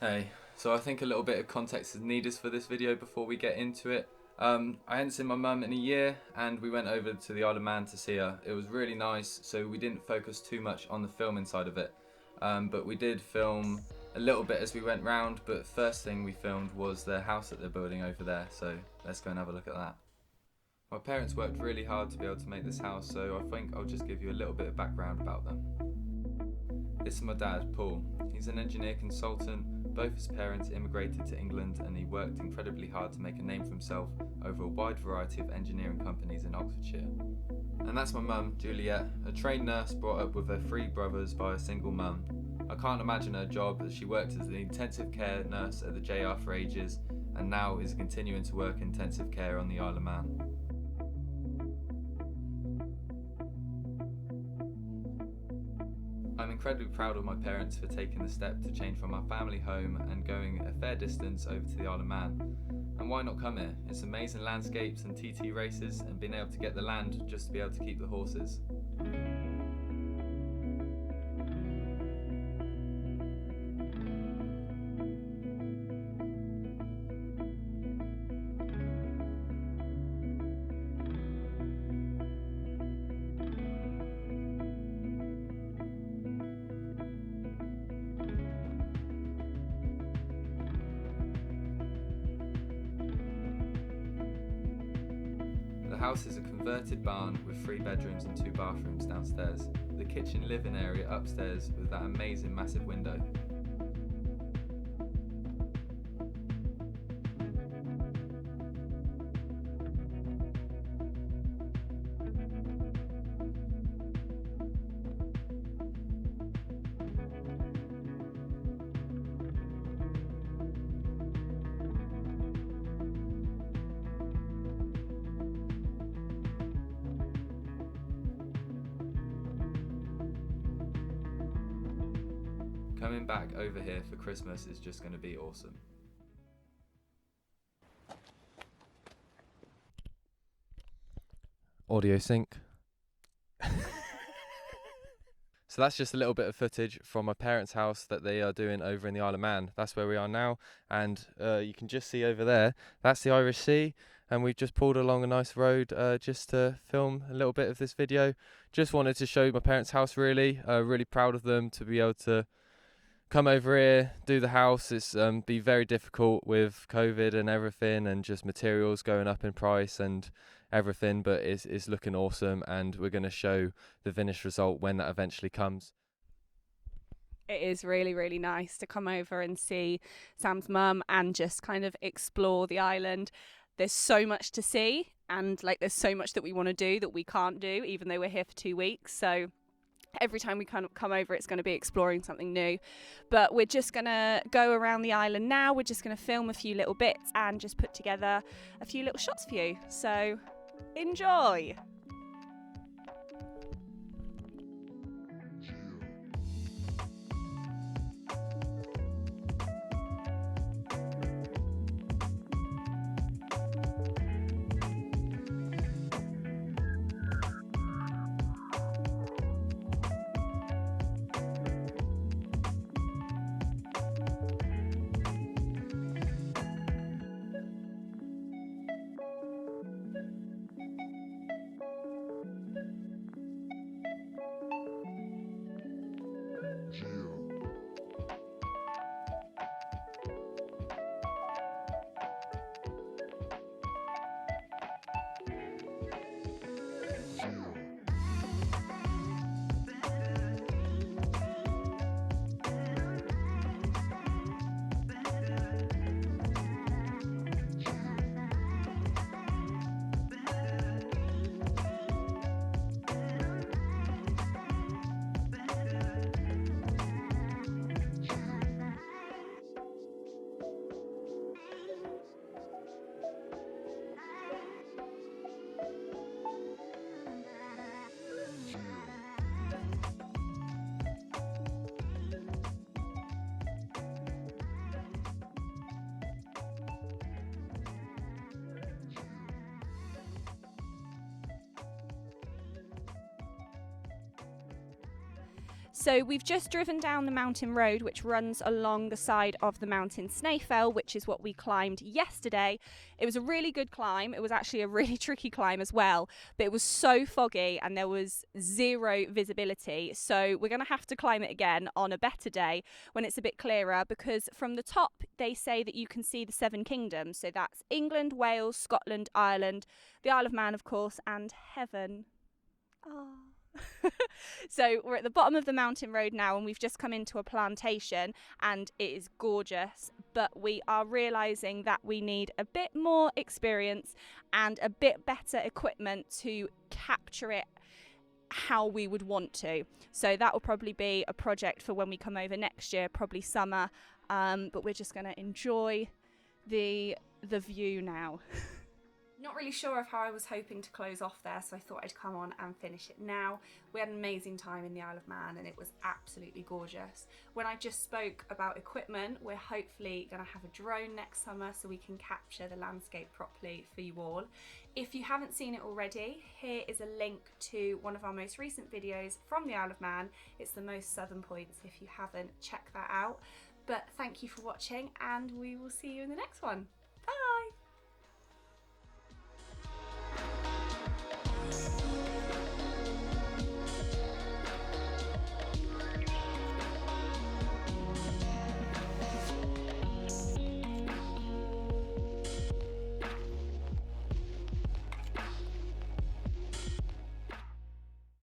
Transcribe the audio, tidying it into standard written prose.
Hey, so I think a little bit of context is needed for this video before we get into it. I hadn't seen my mum in a year and we went over to the Isle of Man to see her. It was really nice, so we didn't focus too much on the filming side of it. But we did film a little bit as we went round, but first thing we filmed was their house that they're building over there, so let's go and have a look at that. My parents worked really hard to be able to make this house, so I think I'll just give you a little bit of background about them. This is my dad, Paul. He's an engineer consultant. Both his parents immigrated to England and he worked incredibly hard to make a name for himself over a wide variety of engineering companies in Oxfordshire. And that's my mum, Juliet, a trained nurse brought up with her 3 brothers by a single mum. I can't imagine her job as she worked as the intensive care nurse at the JR for ages and now is continuing to work intensive care on the Isle of Man. I'm incredibly proud of my parents for taking the step to change from our family home and going a fair distance over to the Isle of Man. And why not come here? It's amazing landscapes and TT races and being able to get the land just to be able to keep the horses. The house is a converted barn with 3 bedrooms and 2 bathrooms downstairs, the kitchen living area upstairs with that amazing massive window. Coming back over here for Christmas is just going to be awesome. Audio sync. So that's just a little bit of footage from my parents' house that they are doing over in the Isle of Man. That's where we are now, and you can just see over there, that's the Irish Sea, and we've just pulled along a nice road just to film a little bit of this video. Just wanted to show my parents' house really, really proud of them to be able to come over here, do the house. It's be very difficult with COVID and everything and just materials going up in price and everything, but it's looking awesome and we're going to show the finished result when that eventually comes. It is really, really nice to come over and see Sam's mum and just kind of explore the island. There's so much to see and there's so much that we want to do that we can't do even though we're here for 2 weeks. So every time we kind of come over, it's going to be exploring something new. But we're just going to go around the island now. We're just going to film a few little bits and just put together a few little shots for you. So enjoy! So we've just driven down the mountain road which runs along the side of the mountain Snaefell, which is what we climbed yesterday. It was a really good climb. It was actually a really tricky climb as well, but it was so foggy and there was zero visibility. So we're going to have to climb it again on a better day when it's a bit clearer, because from the top they say that you can see the 7 kingdoms. So that's England, Wales, Scotland, Ireland, the Isle of Man, of course, and heaven. Oh. So we're at the bottom of the mountain road now, and we've just come into a plantation and it is gorgeous, but we are realizing that we need a bit more experience and a bit better equipment to capture it how we would want to. So that will probably be a project for when we come over next year, probably summer, but we're just going to enjoy the view now. Not really sure of how I was hoping to close off there, so I thought I'd come on and finish it now. We had an amazing time in the Isle of Man and it was absolutely gorgeous. When I just spoke about equipment, we're hopefully going to have a drone next summer so we can capture the landscape properly for you all. If you haven't seen it already, here is a link to one of our most recent videos from the Isle of Man. It's the most southern points. If you haven't, check that out. But thank you for watching and we will see you in the next one.